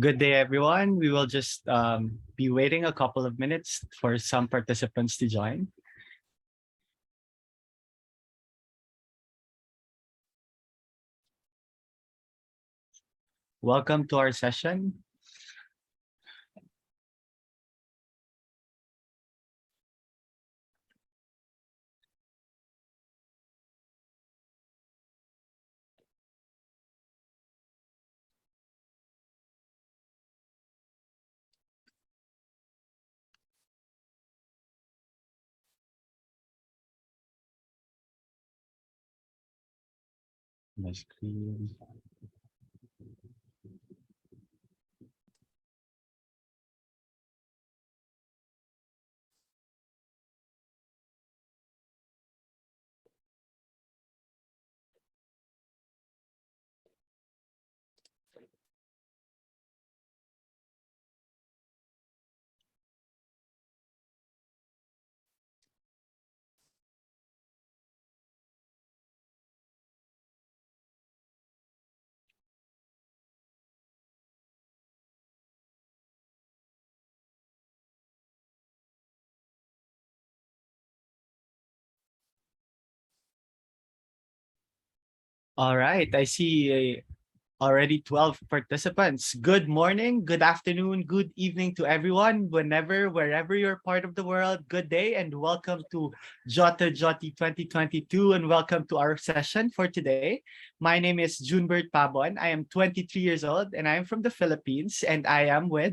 Good day, everyone. We will just be waiting a couple of minutes for some participants to join. Welcome to our session. My screen. All right, I see already 12 participants. Good morning, good afternoon, good evening to everyone, wherever you're part of the world. Good day and welcome to Jota Joti 2022 and welcome to our session for today. My name is Junbert Pabon. I am 23 years old and I am from the Philippines and I am with.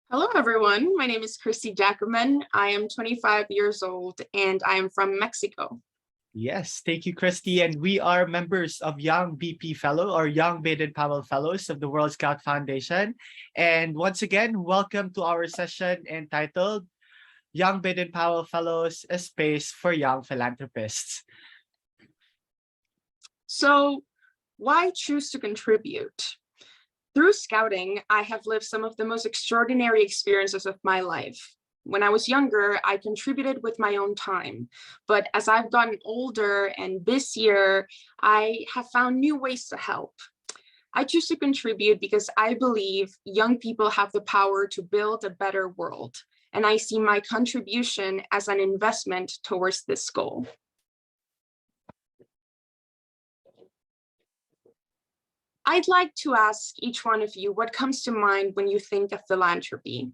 Hello, everyone. My name is Christy Jackerman. I am 25 years old and I am from Mexico. Yes, thank you, Christy. And we are members of Young BP Fellow or Young Baden-Powell Fellows of the World Scout Foundation. And once again, welcome to our session entitled Young Baden-Powell Fellows, a Space for Young Philanthropists. So why choose to contribute? Through scouting, I have lived some of the most extraordinary experiences of my life. When I was younger, I contributed with my own time. But as I've gotten older and busier, I have found new ways to help. I choose to contribute because I believe young people have the power to build a better world. And I see my contribution as an investment towards this goal. I'd like to ask each one of you what comes to mind when you think of philanthropy.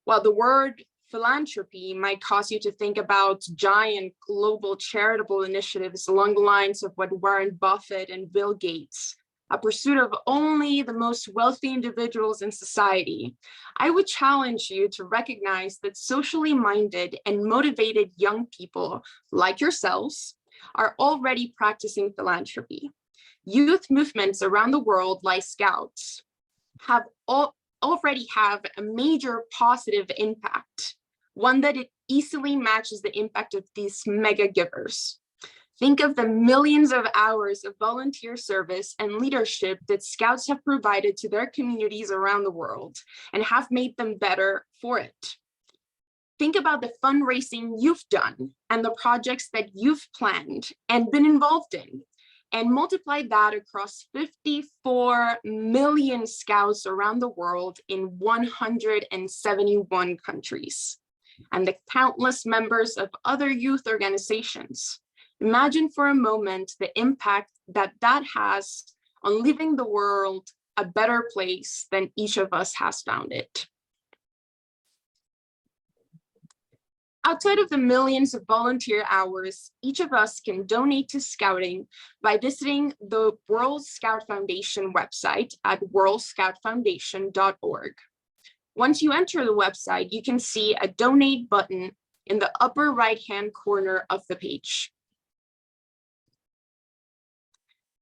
Well, the word philanthropy might cause you to think about giant global charitable initiatives along the lines of what Warren Buffett and Bill Gates, a pursuit of only the most wealthy individuals in society. I would challenge you to recognize that socially minded and motivated young people like yourselves are already practicing philanthropy. Youth movements around the world, like Scouts, already have a major positive impact, one that it easily matches the impact of these mega givers. Think of the millions of hours of volunteer service and leadership that Scouts have provided to their communities around the world and have made them better for it. Think about the fundraising you've done and the projects that you've planned and been involved in, and multiply that across 54 million Scouts around the world in 171 countries, and the countless members of other youth organizations. Imagine for a moment the impact that that has on leaving the world a better place than each of us has found it. Outside of the millions of volunteer hours, each of us can donate to scouting by visiting the World Scout Foundation website at worldscoutfoundation.org. Once you enter the website, you can see a donate button in the upper right-hand corner of the page.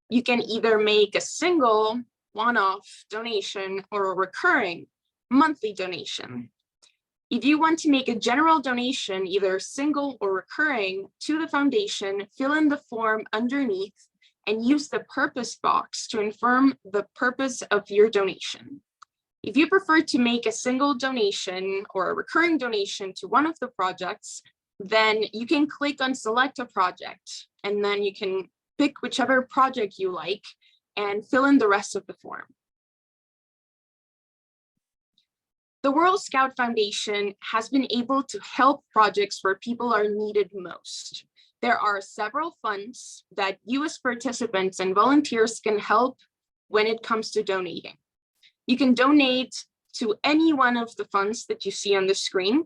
You can either make a single one-off donation or a recurring monthly donation. If you want to make a general donation, either single or recurring, to the foundation, fill in the form underneath and use the purpose box to inform the purpose of your donation. If you prefer to make a single donation or a recurring donation to one of the projects, then you can click on select a project, and then you can pick whichever project you like and fill in the rest of the form. The World Scout Foundation has been able to help projects where people are needed most. There are several funds that you as participants and volunteers can help when it comes to donating. You can donate to any one of the funds that you see on the screen,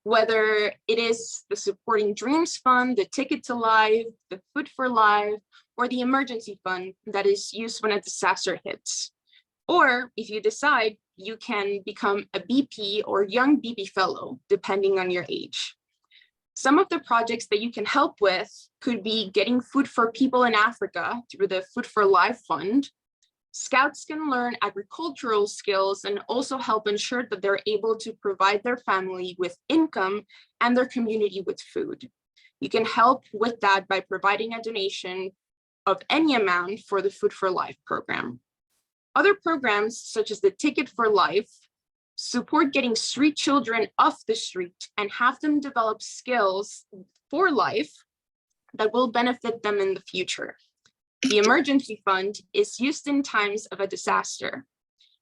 whether it is the Supporting Dreams Fund, the Ticket to Life, the Food for Life, or the Emergency Fund that is used when a disaster hits. Or if you decide, you can become a BP or Young BP Fellow, depending on your age. Some of the projects that you can help with could be getting food for people in Africa through the Food for Life Fund. Scouts can learn agricultural skills and also help ensure that they're able to provide their family with income and their community with food. You can help with that by providing a donation of any amount for the Food for Life program. Other programs, such as the Ticket for Life, support getting street children off the street and have them develop skills for life that will benefit them in the future. The Emergency Fund is used in times of a disaster.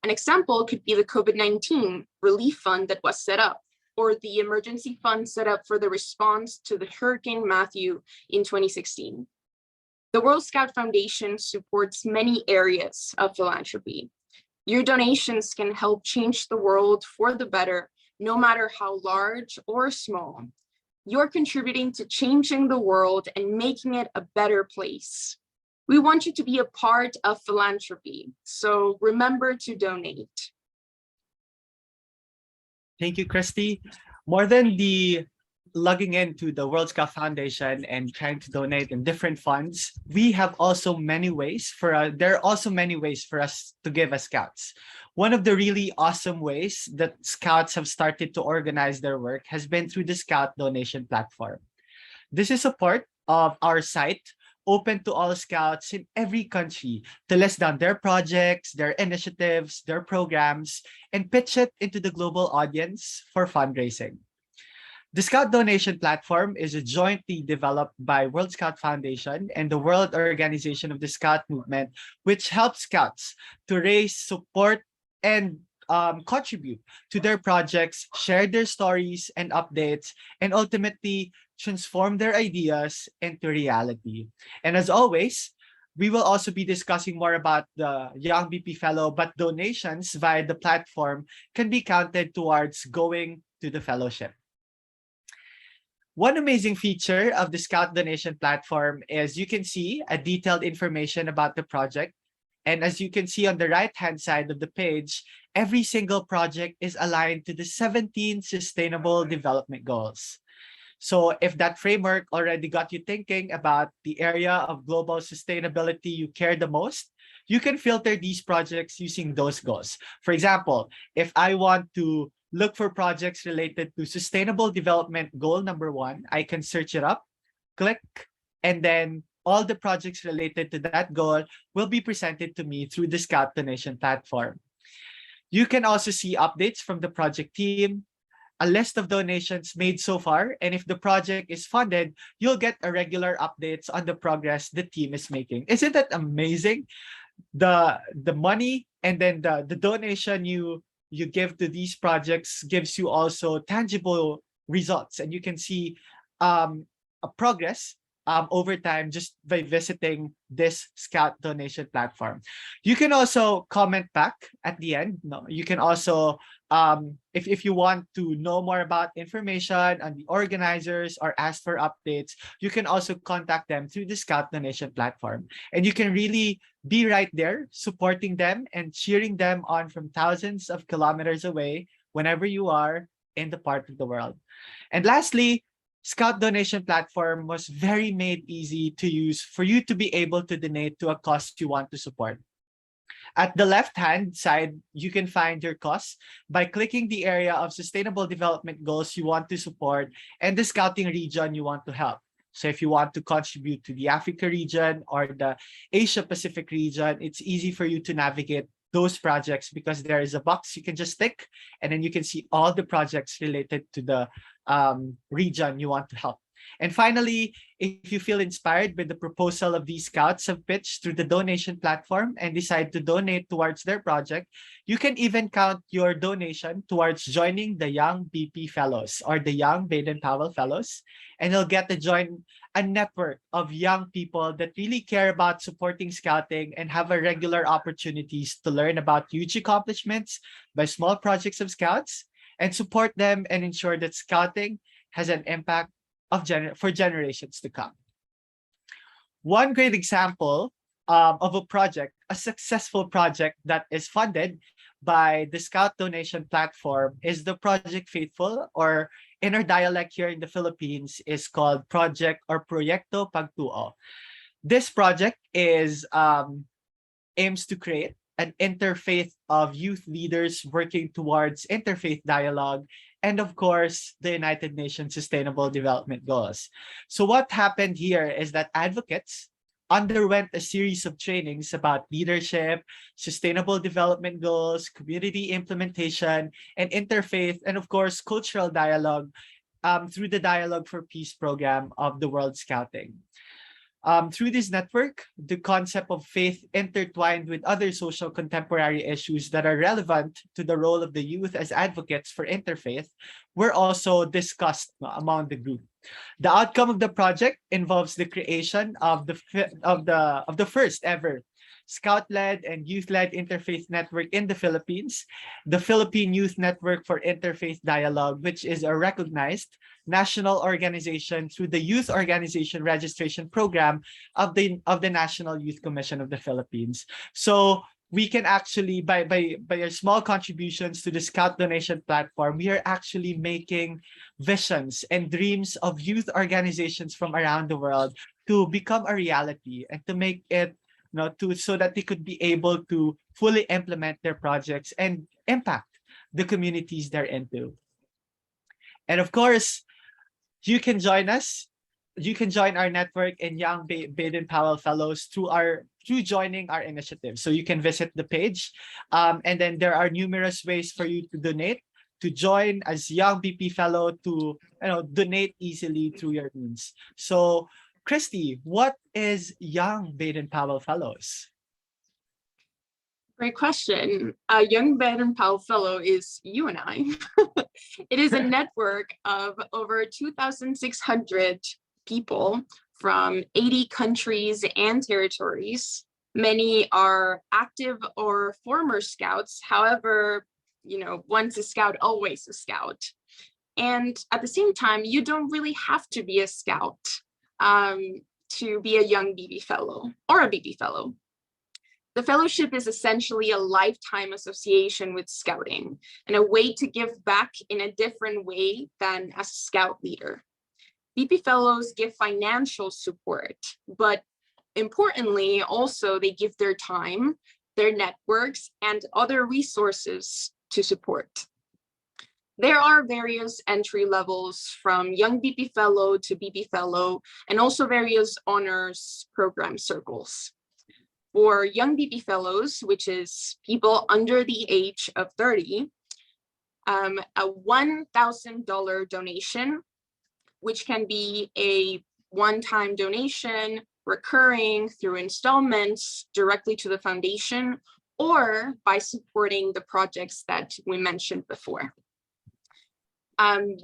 An example could be the COVID-19 relief fund that was set up, or the emergency fund set up for the response to the Hurricane Matthew in 2016. The World Scout Foundation supports many areas of philanthropy. Your donations can help change the world for the better, no matter how large or small. You're contributing to changing the world and making it a better place. We want you to be a part of philanthropy, so remember to donate. Thank you, Christy. More than the logging into the World Scout Foundation and trying to donate in different funds, we have also many ways there are also many ways for us to give as Scouts. One of the really awesome ways that Scouts have started to organize their work has been through the Scout donation platform. This is a part of our site open to all Scouts in every country to list down their projects, their initiatives, their programs, and pitch it into the global audience for fundraising. The Scout Donation Platform is jointly developed by World Scout Foundation and the World Organization of the Scout Movement, which helps Scouts to raise support and contribute to their projects, share their stories and updates, and ultimately transform their ideas into reality. And as always, we will also be discussing more about the Young BP Fellow, but donations via the platform can be counted towards going to the fellowship. One amazing feature of the Scout Donation Platform is you can see a detailed information about the project. And as you can see on the right-hand side of the page, every single project is aligned to the 17 Sustainable Development Goals. So if that framework already got you thinking about the area of global sustainability you care the most, you can filter these projects using those goals. For example, if I want to look for projects related to Sustainable Development Goal number 1, I can search it up, click, and then all the projects related to that goal will be presented to me through the Scout Donation Platform. You can also see updates from the project team, a list of donations made so far, and if the project is funded, you'll get a regular updates on the progress the team is making. Isn't that amazing? The money and then the donation you give to these projects gives you also tangible results, and you can see a progress over time just by visiting this Scout Donation Platform. You can also comment back at the end. No, you can also, if you want to know more about information on the organizers or ask for updates, you can also contact them through the Scout Donation Platform. And you can really be right there supporting them and cheering them on from thousands of kilometers away whenever you are in the part of the world. And lastly, Scout Donation Platform was very made easy to use for you to be able to donate to a cause you want to support. At the left-hand side, you can find your cause by clicking the area of Sustainable Development Goals you want to support and the scouting region you want to help. So if you want to contribute to the Africa region or the Asia Pacific region, it's easy for you to navigate those projects because there is a box you can just tick, and then you can see all the projects related to the region you want to help. And finally, if you feel inspired by the proposal of these scouts have pitched through the donation platform and decide to donate towards their project, you can even count your donation towards joining the Young BP Fellows or the Young Baden-Powell Fellows, and you'll get to join a network of young people that really care about supporting scouting and have a regular opportunities to learn about huge accomplishments by small projects of scouts and support them and ensure that scouting has an impact for generations to come. One great example of a project, a successful project that is funded by the Scout donation platform is the Project Faithful, or in our dialect here in the Philippines is called Project or Proyecto Pagtuo. This project is aims to create an interfaith of youth leaders working towards interfaith dialogue and of course the United Nations Sustainable Development Goals. So what happened here is that advocates underwent a series of trainings about leadership, sustainable development goals, community implementation, and interfaith, and of course, cultural dialogue through the Dialogue for Peace program of the World Scouting. Through this network, the concept of faith intertwined with other social contemporary issues that are relevant to the role of the youth as advocates for interfaith were also discussed among the group. The outcome of the project involves the creation of the first ever Scout-led and youth-led interfaith network in the Philippines, the Philippine Youth Network for Interfaith Dialogue, which is a recognized national organization through the Youth Organization Registration Program of the National Youth Commission of the Philippines. So we can actually, by our small contributions to the Scout donation platform, we are actually making visions and dreams of youth organizations from around the world to become a reality and to make it so that they could be able to fully implement their projects and impact the communities they're into. And of course, you can join us. You can join our network in Young Baden-Powell Fellows through joining our initiative. So you can visit the page, and then there are numerous ways for you to donate, to join as Young BP Fellow, to donate easily through your means. So Christy, what is Young Baden-Powell Fellows? Great question. A Young Baden-Powell Fellow is you and I. It is a network of over 2,600 people from 80 countries and territories. Many are active or former scouts. However, once a scout, always a scout. And at the same time, you don't really have to be a scout to be a Young BB Fellow or a BB Fellow. The fellowship is essentially a lifetime association with scouting and a way to give back in a different way than as a scout leader. BP Fellows give financial support, but importantly, also they give their time, their networks, and other resources to support. There are various entry levels from Young BP Fellow to BP Fellow, and also various honors program circles. For Young BP Fellows, which is people under the age of 30, a $1,000 donation, which can be a one-time donation, recurring through installments directly to the foundation, or by supporting the projects that we mentioned before.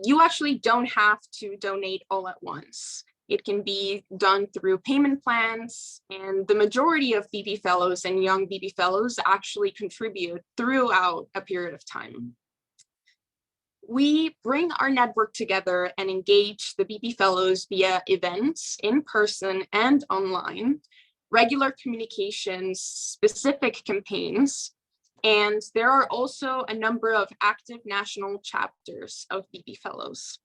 You actually don't have to donate all at once. It can be done through payment plans, and the majority of BP Fellows and Young BP Fellows actually contribute throughout a period of time. We bring our network together and engage the BP Fellows via events, in person and online, regular communications, specific campaigns, and there are also a number of active national chapters of BP Fellows.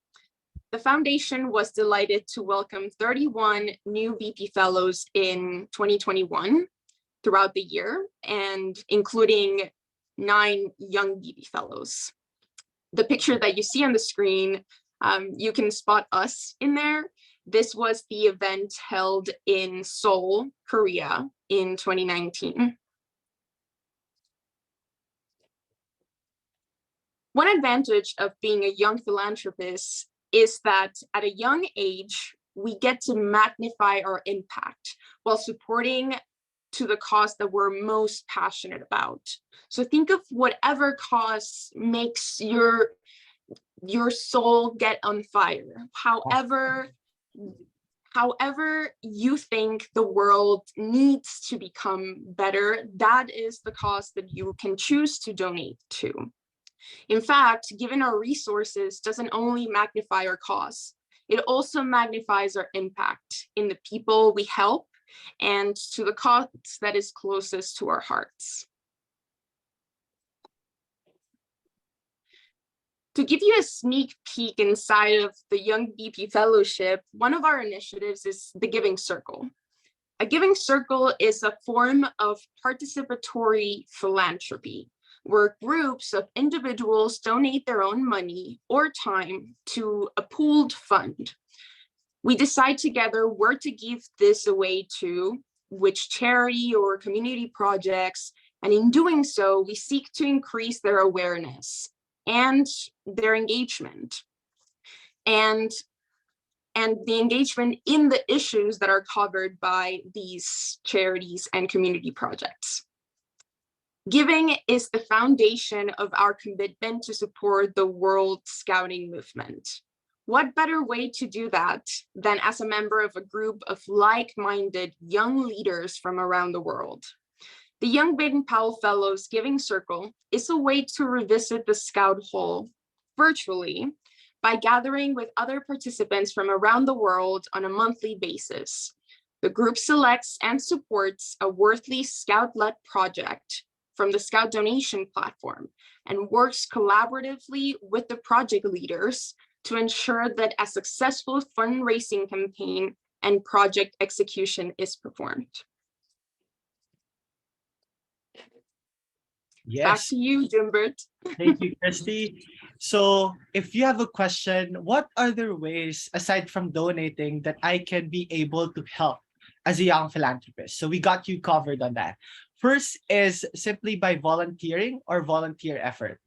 The foundation was delighted to welcome 31 new BP Fellows in 2021 throughout the year, and including 9 Young BP Fellows. The picture that you see on the screen, you can spot us in there. This was the event held in Seoul, Korea in 2019. One advantage of being a young philanthropist is that at a young age, we get to magnify our impact while supporting to the cause that we're most passionate about. So think of whatever cause makes your soul get on fire. However you think the world needs to become better, that is the cause that you can choose to donate to. In fact, given our resources doesn't only magnify our cause, it also magnifies our impact in the people we help and to the cause that is closest to our hearts. To give you a sneak peek inside of the Young BP Fellowship, one of our initiatives is the Giving Circle. A Giving Circle is a form of participatory philanthropy, where groups of individuals donate their own money or time to a pooled fund. We decide together where to give this away to, which charity or community projects, and in doing so, we seek to increase their awareness and their engagement, and the engagement in the issues that are covered by these charities and community projects. Giving is the foundation of our commitment to support the World Scouting movement. What better way to do that than as a member of a group of like-minded young leaders from around the world? The Young Baden-Powell Fellows Giving Circle is a way to revisit the Scout Hall virtually by gathering with other participants from around the world on a monthly basis. The group selects and supports a worthy Scout-led project from the Scout donation platform and works collaboratively with the project leaders to ensure that a successful fundraising campaign and project execution is performed. Yes. Back to you, Jimbert. Thank you, Christy. So if you have a question, what other ways aside from donating that I can be able to help as a young philanthropist? So we got you covered on that. First is simply by volunteering or volunteer effort.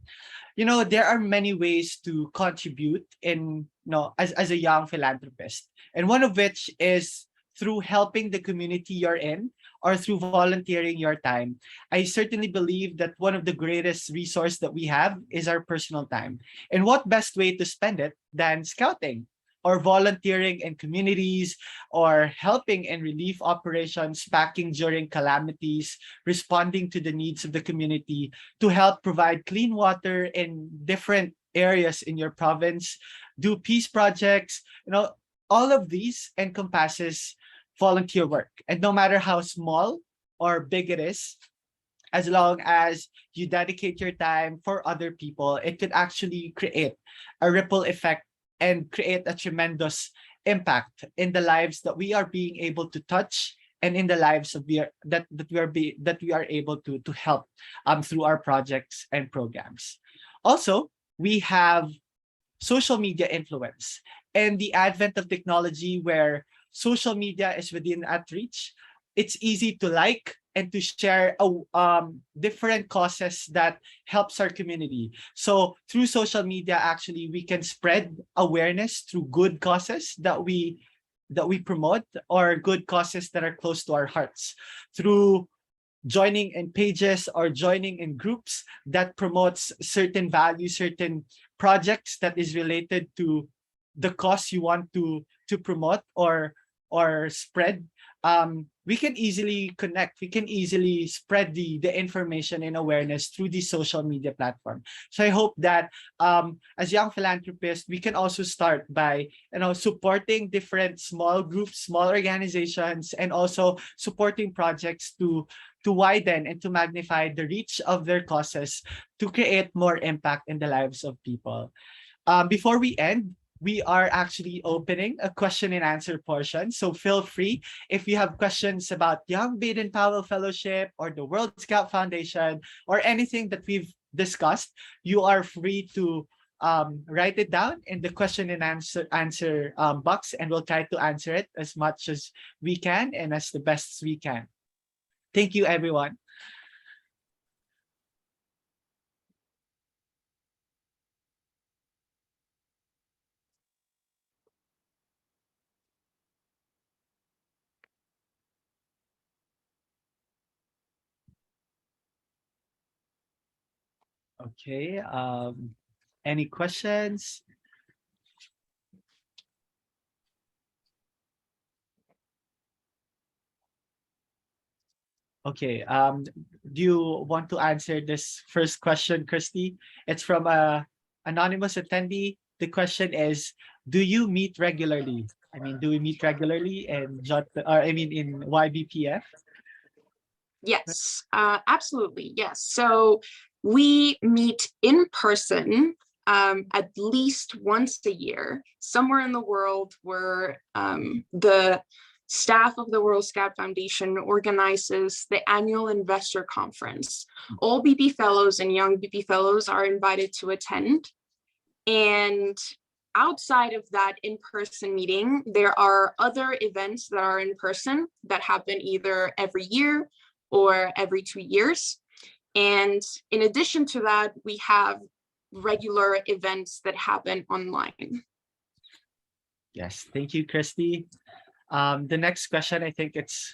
There are many ways to contribute as a young philanthropist. And one of which is through helping the community you're in or through volunteering your time. I certainly believe that one of the greatest resource that we have is our personal time. And what best way to spend it than scouting or volunteering in communities or helping in relief operations, packing during calamities, responding to the needs of the community to help provide clean water in different areas in your province, do peace projects, all of these encompasses volunteer work. And no matter how small or big it is, as long as you dedicate your time for other people, it could actually create a ripple effect and create a tremendous impact in the lives that we are being able to touch and in the lives of we are able to help through our projects and programs. Also, we have social media influence and the advent of technology where social media is within at reach. It's easy to like and to share different causes that helps our community. So through social media, actually, we can spread awareness through good causes that we promote or good causes that are close to our hearts. Through joining in pages or joining in groups that promotes certain values, certain projects that is related to the cause you want to promote or spread, we can easily connect. We can easily spread the information and awareness through the social media platform. So I hope that as young philanthropists, we can also start by supporting different small groups, small organizations, and also supporting projects to widen and to magnify the reach of their causes to create more impact in the lives of people. Before we end, we are actually opening a question and answer portion. So feel free if you have questions about Young Baden-Powell Fellowship or the World Scout Foundation or anything that we've discussed, you are free to write it down in the question and answer box, and we'll try to answer it as much as we can and as the best we can. Thank you, everyone. Okay. Any questions? Okay. Do you want to answer this first question, Christy? It's from a anonymous attendee. The question is, do you meet regularly? I mean, do we meet regularly in in YBPF? Yes, absolutely. Yes. So we meet in person at least once a year, somewhere in the world where the staff of the World Scout Foundation organizes the annual investor conference. All BP fellows and young BP fellows are invited to attend. And outside of that in-person meeting, there are other events that are in person that happen either every year or every 2 years. And in addition to that, we have regular events that happen online. Yes, thank you, Christy. The next question, I think it's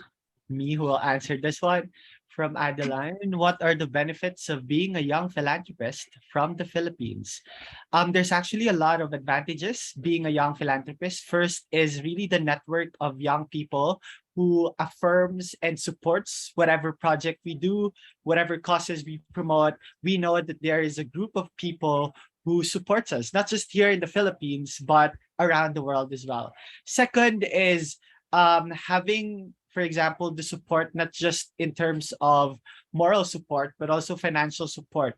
me who will answer this one from Adeline. What are the benefits of being a young philanthropist from the Philippines? There's actually a lot of advantages being a young philanthropist. First is really the network of young people who affirms and supports whatever project we do, whatever causes we promote. We know that there is a group of people who supports us, not just here in the Philippines, but around the world as well. Second is having, for example, the support, not just in terms of moral support, but also financial support.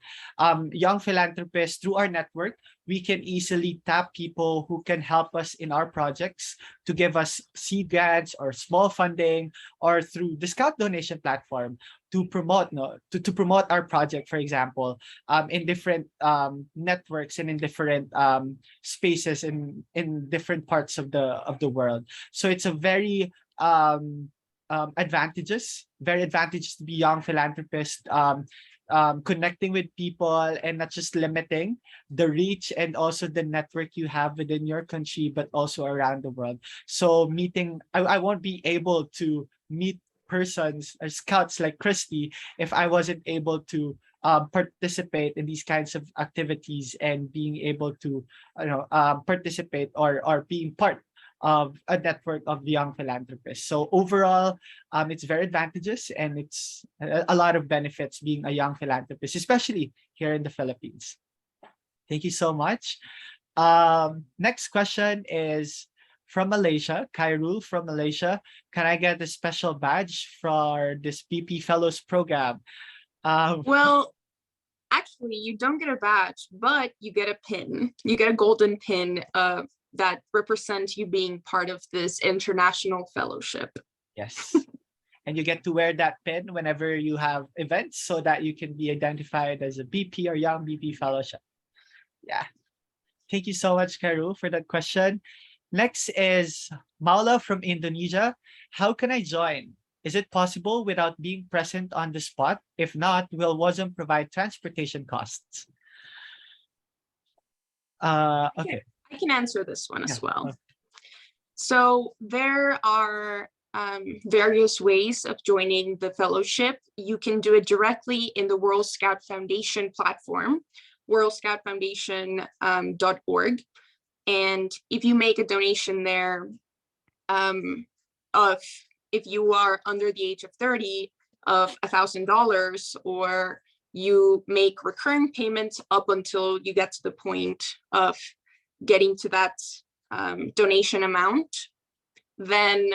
Young philanthropists, through our network, we can easily tap people who can help us in our projects to give us seed grants or small funding, or through the Scout donation platform to promote to promote our project, for example, in different networks and in different spaces in different parts of the world. So it's a very advantageous to be young philanthropist, connecting with people and not just limiting the reach and also the network you have within your country, but also around the world. So I won't be able to meet persons or scouts like Christy if I wasn't able to participate in these kinds of activities and being able to participate or being part of a network of young philanthropists. So overall, it's very advantageous, and it's a lot of benefits being a young philanthropist, especially here in the Philippines. Thank you so much. Next question is from Malaysia, Khairul from Malaysia. Can I get a special badge for this BP Fellows program? Well, actually, you don't get a badge, but you get a pin. You get a golden pin that represents you being part of this international fellowship. Yes. And you get to wear that pin whenever you have events so that you can be identified as a BP or Young BP Fellowship. Yeah. Thank you so much, Karu, for that question. Next is Maula from Indonesia. How can I join? Is it possible without being present on the spot? If not, will WASM provide transportation costs? Okay. I can answer this one as well. Okay. So there are various ways of joining the fellowship. You can do it directly in the World Scout Foundation platform, worldscoutfoundation.org. And if you make a donation there, if you are under the age of 30, of $1,000, or you make recurring payments up until you get to the point of getting to that donation amount, then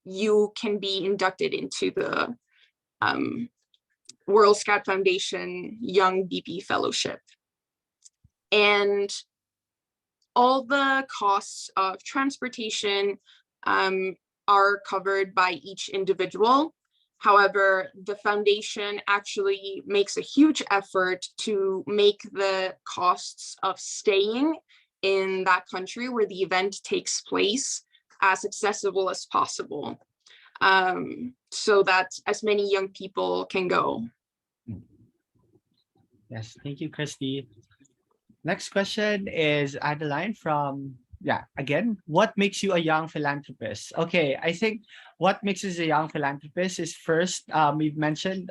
you can be inducted into the World Scout Foundation Young BP Fellowship. And all the costs of transportation are covered by each individual. However, the foundation actually makes a huge effort to make the costs of staying in that country where the event takes place as accessible as possible, so that as many young people can go. Yes, thank you, Christy. Next question is Adeline from, again, what makes you a young philanthropist? Okay, I think what makes us a young philanthropist is first, we've mentioned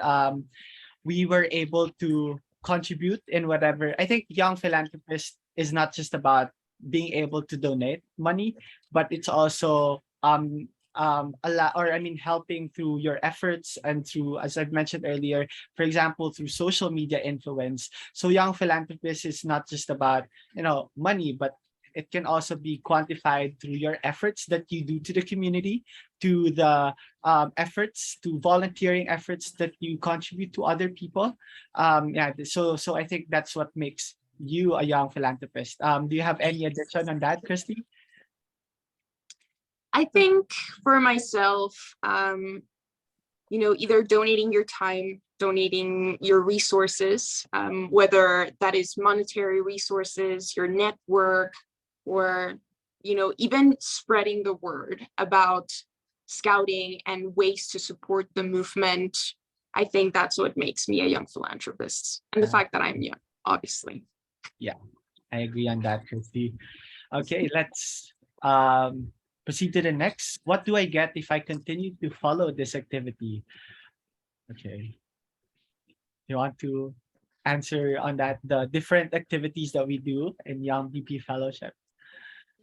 we were able to contribute in whatever. I think Young Philanthropist is not just about being able to donate money, but it's also a lot, or I mean helping through your efforts and through, as I've mentioned earlier, for example, through social media influence. So Young Philanthropist is not just about, money, but it can also be quantified through your efforts that you do to the community, to the efforts, to volunteering efforts that you contribute to other people. Yeah, so I think that's what makes you a young philanthropist. Do you have any addition on that, Christy? I think for myself, either donating your time, donating your resources, whether that is monetary resources, your network, or, even spreading the word about scouting and ways to support the movement. I think that's what makes me a young philanthropist, and the fact that I'm young, obviously. Yeah, I agree on that, Christy. Okay, let's proceed to the next. What do I get if I continue to follow this activity? Okay. You want to answer on that, the different activities that we do in Young BP Fellowship?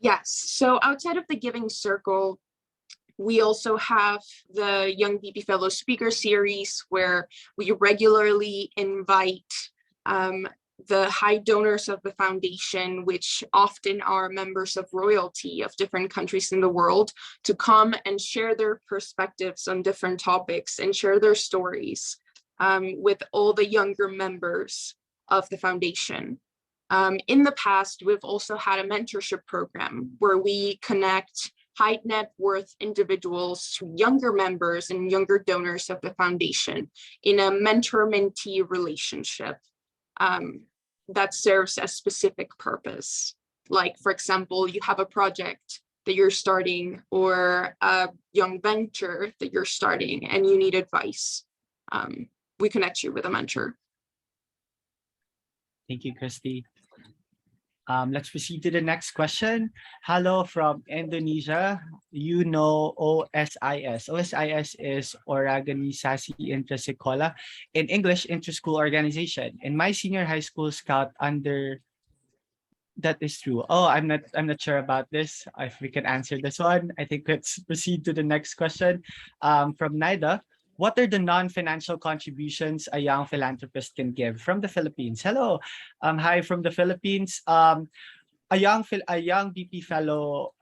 Yes. So outside of the Giving Circle, we also have the Young BP Fellow Speaker Series, where we regularly invite the high donors of the foundation, which often are members of royalty of different countries in the world, to come and share their perspectives on different topics and share their stories with all the younger members of the foundation. In the past, we've also had a mentorship program where we connect high net worth individuals to younger members and younger donors of the foundation in a mentor-mentee relationship that serves a specific purpose. Like, for example, you have a project that you're starting or a young venture that you're starting and you need advice. We connect you with a mentor. Thank you, Christy. Let's proceed to the next question. Hello from Indonesia. You know OSIS. OSIS is Organisasi Intrasekolah. In English, Inter-School Organization. In my senior high school scout under, that is true. Oh, I'm not sure about this. If we can answer this one, I think let's proceed to the next question. From Naida. What are the non-financial contributions a young philanthropist can give from the Philippines? Hello, hi from the Philippines. A young BP fellow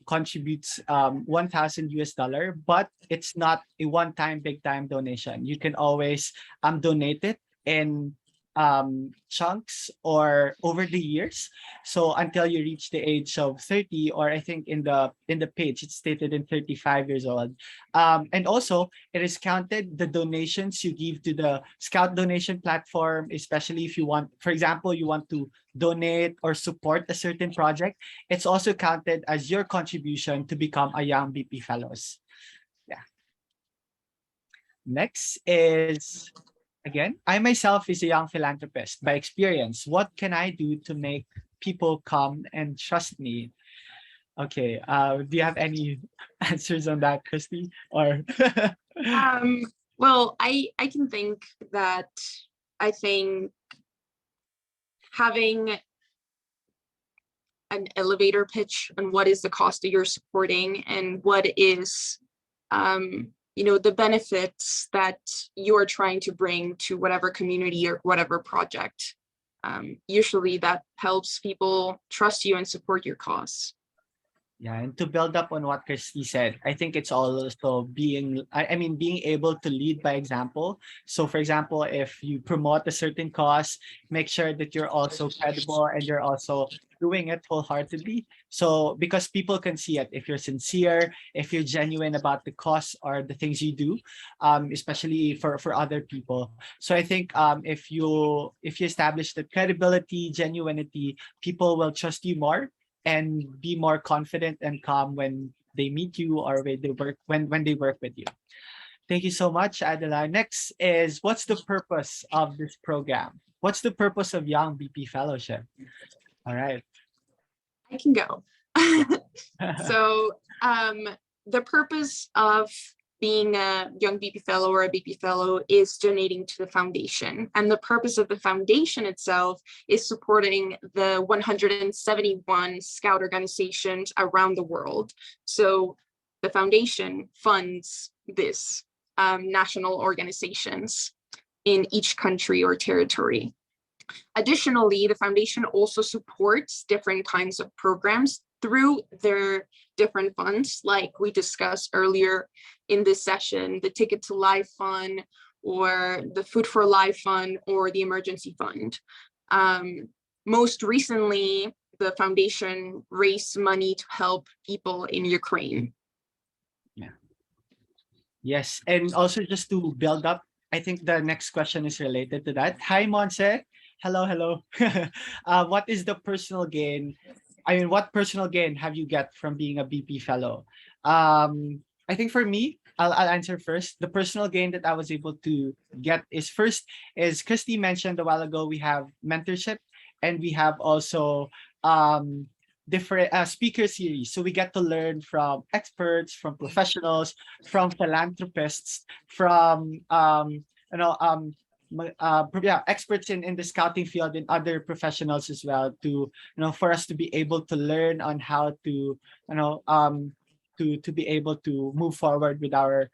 contributes 1,000 US dollar, but it's not a one-time big time donation. You can always donate it in chunks or over the years, so until you reach the age of 30, or I think in the page it's stated in 35 years old. And also it is counted the donations you give to the scout donation platform, especially if you want, for example, you want to donate or support a certain project. It's also counted as your contribution to become a young BP fellows. Yeah. Next is, again, I myself is a young philanthropist by experience. What can I do to make people come and trust me? Okay. Do you have any answers on that, Christy? Or Well, I can think that I think having an elevator pitch on what is the cost that you're supporting and what is the benefits that you're trying to bring to whatever community or whatever project. Usually that helps people trust you and support your cause. yeah, and to build up on what Christy said, I think it's also being, I mean, being able to lead by example. So for example, if you promote a certain cause, make sure that you're also credible and you're also doing it wholeheartedly. So because people can see it, if you're sincere, if you're genuine about the cause or the things you do, especially for other people. So I think if you establish the credibility, genuinity, people will trust you more and be more confident and calm when they meet you or when they work with you. Thank you so much, Adela. Next is, what's the purpose of this program? What's the purpose of Young BP Fellowship? All right. I can go. So the purpose of being a young BP fellow or a BP fellow is donating to the foundation. And the purpose of the foundation itself is supporting the 171 Scout organizations around the world. So the foundation funds this national organizations in each country or territory. Additionally, the foundation also supports different kinds of programs through their different funds, like we discussed earlier in this session, the Ticket to Life Fund, or the Food for Life Fund, or the Emergency Fund. Most recently, the foundation raised money to help people in Ukraine. Yeah. Yes, and also just to build up, I think the next question is related to that. Hi, Monse. Hello, hello. What is the personal gain? I mean, what personal gain have you get from being a BP fellow? I think for me, I'll answer first. The personal gain that I was able to get is first, as Christy mentioned a while ago, we have mentorship and we have also different speaker series. So we get to learn from experts, from professionals, from philanthropists, from experts in the scouting field and other professionals as well, to for us to be able to learn on how to to be able to move forward with our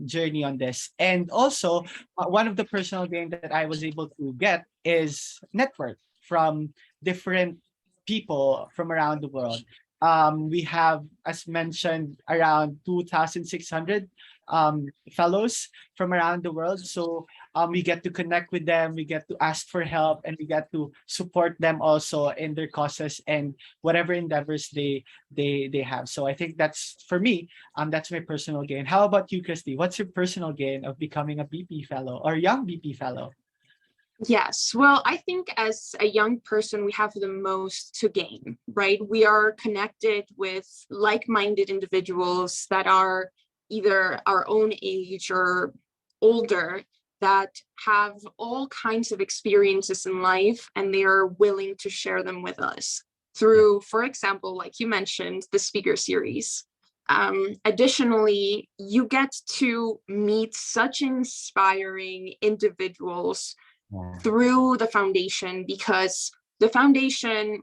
journey on this. And also one of the personal gain that I was able to get is network from different people from around the world. We have, as mentioned, around 2,600 fellows from around the world. So we get to connect with them, we get to ask for help, and we get to support them also in their causes and whatever endeavors they have. So I think that's, for me, that's my personal gain. How about you, Christy? What's your personal gain of becoming a BP fellow or young BP fellow? Yes, well, I think as a young person, we have the most to gain, right? We are connected with like-minded individuals that are either our own age or older, that have all kinds of experiences in life, and they are willing to share them with us through, for example, like you mentioned, the speaker series. Additionally, you get to meet such inspiring individuals through the foundation, because the foundation,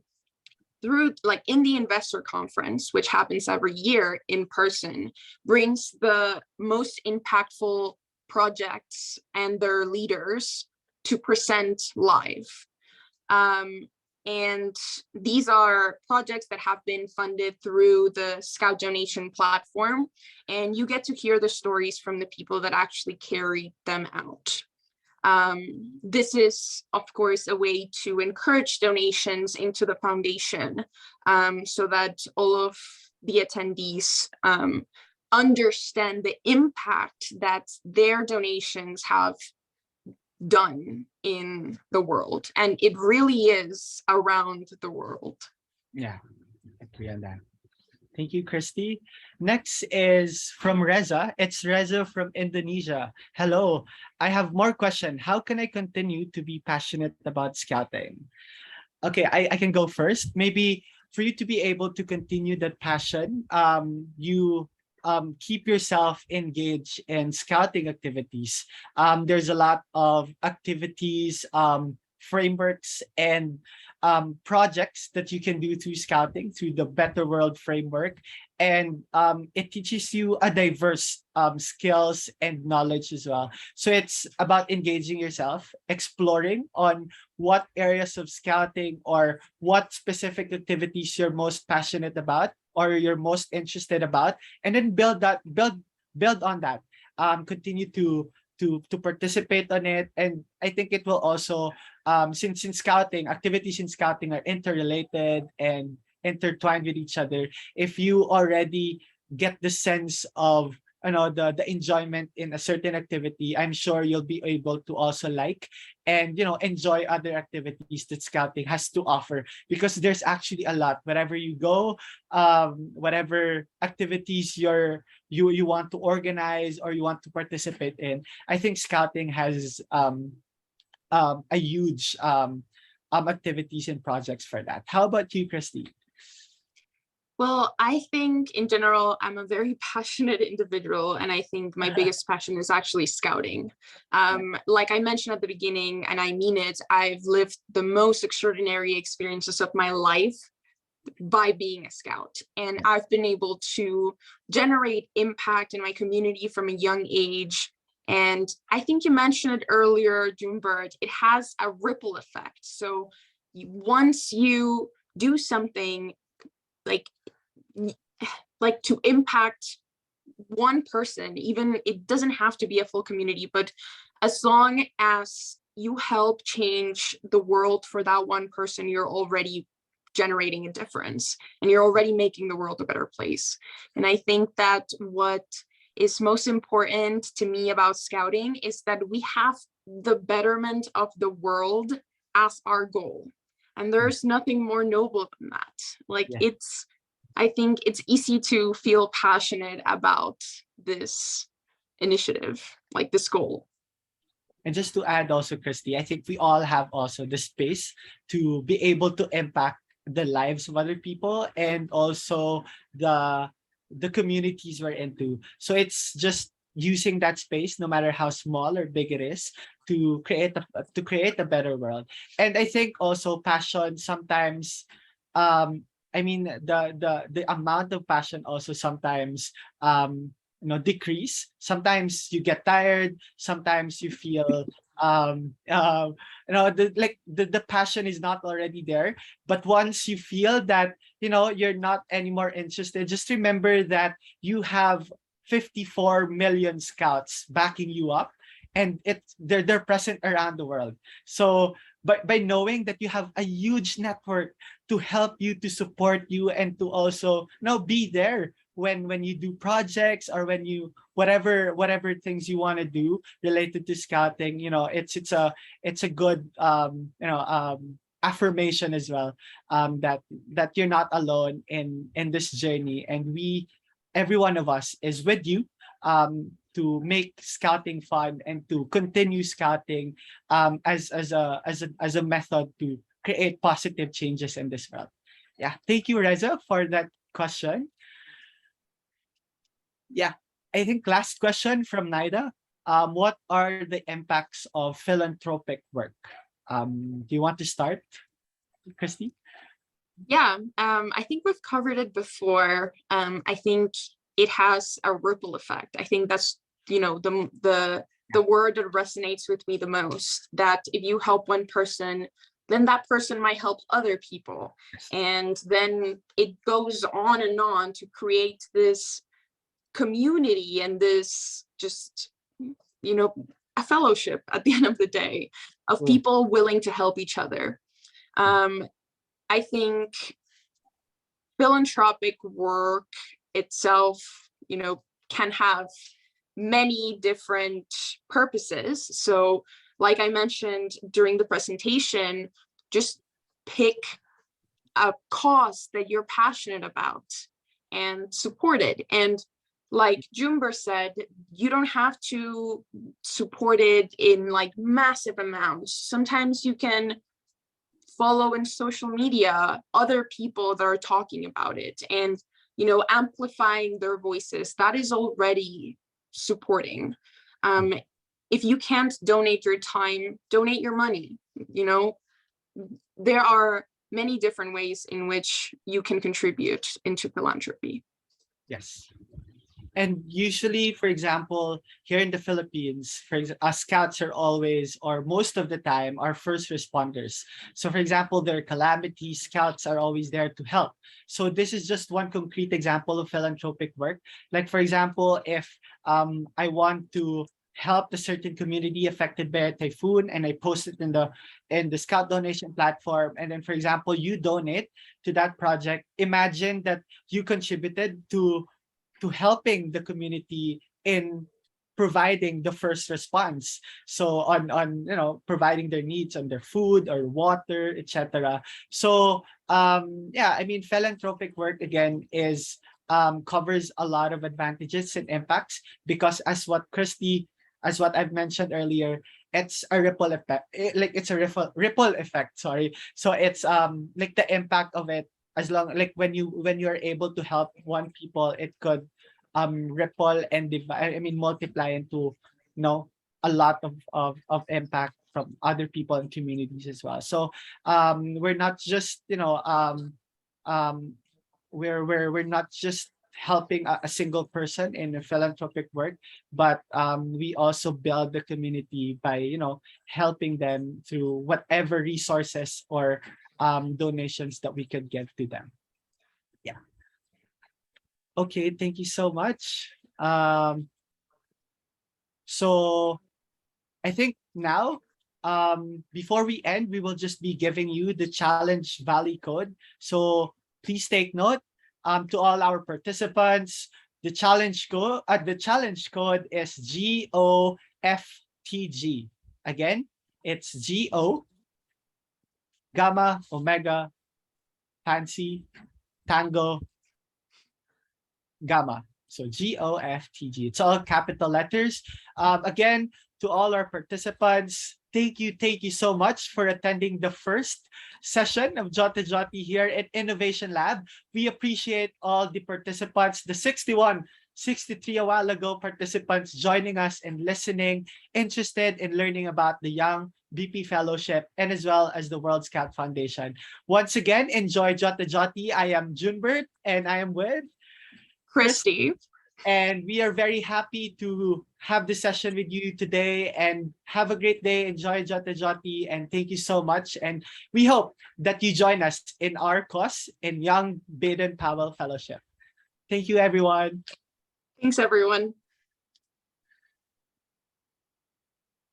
through like in the investor conference, which happens every year in person, brings the most impactful projects and their leaders to present live. And these are projects that have been funded through the Scout donation platform, and you get to hear the stories from the people that actually carried them out. This is, of course, a way to encourage donations into the foundation, so that all of the attendees understand the impact that their donations have done in the world. And it really is around the world. Yeah, I agree on that. Thank you, Christy. Next is from Reza. It's Reza from Indonesia. Hello. I have more question. How can I continue to be passionate about scouting? Okay, I can go first. Maybe for you to be able to continue that passion, you keep yourself engaged in scouting activities. There's a lot of activities, frameworks, and projects that you can do through scouting, through the Better World framework. And it teaches you a diverse skills and knowledge as well. So it's about engaging yourself, exploring on what areas of scouting or what specific activities you're most passionate about or you're most interested about, and then build on that. Continue to participate on it. And I think it will also, since in scouting, activities in scouting are interrelated and intertwined with each other. If you already get the sense of the enjoyment in a certain activity, I'm sure you'll be able to also like and enjoy other activities that scouting has to offer, because there's actually a lot wherever you go. Whatever activities you want to organize or you want to participate in, I think scouting has a huge activities and projects for that. How about you, Christy? Well, I think in general, I'm a very passionate individual, and I think my biggest passion is actually scouting. Like I mentioned at the beginning, and I mean it, I've lived the most extraordinary experiences of my life by being a scout. And I've been able to generate impact in my community from a young age. And I think you mentioned it earlier, Junebird, it has a ripple effect. So once you do something like to impact one person, even it doesn't have to be a full community, but as long as you help change the world for that one person, you're already generating a difference and you're already making the world a better place. And I think that what is most important to me about scouting is that we have the betterment of the world as our goal. And there's nothing more noble than that. Like Yeah. I think it's easy to feel passionate about this initiative, like this goal. And just to add also, Christy, I think we all have also the space to be able to impact the lives of other people and also the communities we're into. So it's just using that space, no matter how small or big it is, to create a better world. And I think also passion sometimes, I mean the amount of passion also sometimes decrease. Sometimes you get tired, sometimes you feel the passion is not already there. But once you feel that you're not anymore interested, just remember that you have 54 million scouts backing you up, and they're present around the world. So by knowing that you have a huge network to help you, to support you, and to also be there when you do projects, or when you whatever things you want to do related to scouting, it's a good affirmation as well, that you're not alone in this journey, and every one of us is with you, to make scouting fun and to continue scouting, as a method to create positive changes in this world. Yeah, thank you, Reza, for that question. Yeah, I think last question from Naida. What are the impacts of philanthropic work? Do you want to start, Christy? Yeah, I think we've covered it before. I think it has a ripple effect. I think that's the word that resonates with me the most. That if you help one person, then that person might help other people, and then it goes on and on to create this community and this just a fellowship at the end of the day of people willing to help each other. I think philanthropic work itself, can have many different purposes. So like I mentioned during the presentation, just pick a cause that you're passionate about and support it. And like Jumber said, you don't have to support it in like massive amounts. Sometimes you can follow in social media other people that are talking about it and amplifying their voices. That is already supporting. If you can't donate your time, donate your money. There are many different ways in which you can contribute into philanthropy. Yes. And usually, for example, here in the Philippines, us scouts are always, or most of the time, are first responders. So for example, there are calamities, scouts are always there to help. So this is just one concrete example of philanthropic work. Like for example, if I want to help the certain community affected by a typhoon, and I post it in the scout donation platform, and then for example you donate to that project, imagine that you contributed to helping the community in providing the first response. So on providing their needs on their food or water, etc. So yeah, I mean philanthropic work again is covers a lot of advantages and impacts, because as what I've mentioned earlier, it's a ripple effect. It's a ripple effect, sorry. So it's like the impact of it as long like when you're able to help one people, it could ripple and divide, I mean multiply into, you know, a lot of impact from other people and communities as well. So we're not just, you know, um we're not just helping a single person in a philanthropic work, but we also build the community by, you know, helping them through whatever resources or donations that we could give to them. Yeah. Okay, thank you so much. So I think now, before we end, we will just be giving you the challenge Valley code. So please take note. To all our participants, the challenge code is GOFTG. Again, it's GO, Gamma, Omega, Fancy, Tango, Gamma. So GOFTG. It's all capital letters. Again, to all our participants, thank you so much for attending the first session of Jota Joti here at Innovation Lab. We appreciate all the participants, the 61, 63 a while ago participants joining us and listening, interested in learning about the Young BP Fellowship and as well as the World Scout Foundation. Once again, enjoy Jota Joti. I am Junbert and I am with Christy. and we are very happy to have this session with you today, and have a great day. Enjoy Jota Joti and thank you so much. And we hope that you join us in our cause in Young Baden Powell Fellowship. Thank you, everyone. Thanks, everyone.